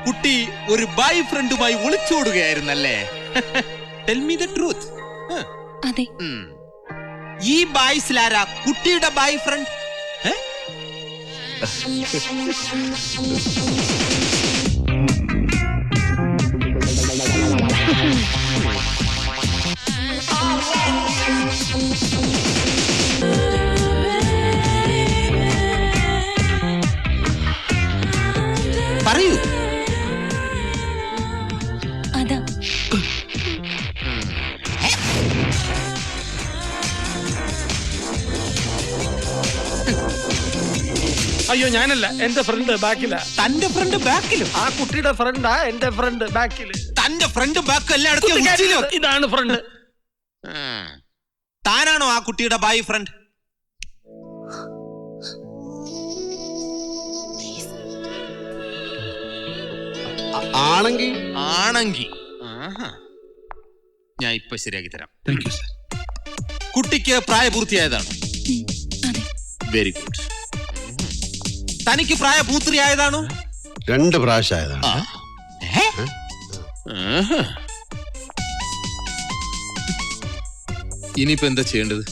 കുട്ടി ഒരു ബോയ് ഫ്രണ്ടുമായി ഒളിച്ചോടുകയായിരുന്നല്ലേ? Tell me the truth. അതെ. ഈ ബോയ്സിലാരാ കുട്ടിയുടെ ബോയ് ഫ്രണ്ട്? പറയൂ. അതാ. അയ്യോ ഞാനല്ല, എന്റെ ഫ്രണ്ട് ബാക്കില. തന്റെ ഫ്രണ്ട് ബാക്കിലും? ആ കുട്ടിയുടെ ഫ്രണ്ടാ എന്റെ ഫ്രണ്ട് ബാക്കില്. തന്റെ ഫ്രണ്ട് ബാക്ക് എല്ലായിടത്തും. ഇതാണ് ഫ്രണ്ട്. താനാണോ ആ കുട്ടിയുടെ ബോയ് ഫ്രണ്ട്? ആണെങ്കിൽ ഞാൻ ഇപ്പൊ ശരിയാക്കി തരാം. കുട്ടിക്ക് പ്രായപൂർത്തിയായതാണ്. Very good. തനിക്ക് പ്രായപൂർത്തിയായതാണോ? 2 പ്രാവശ്യമായതാണ്. ഇനിയിപ്പോ എന്താ ചെയ്യേണ്ടത്?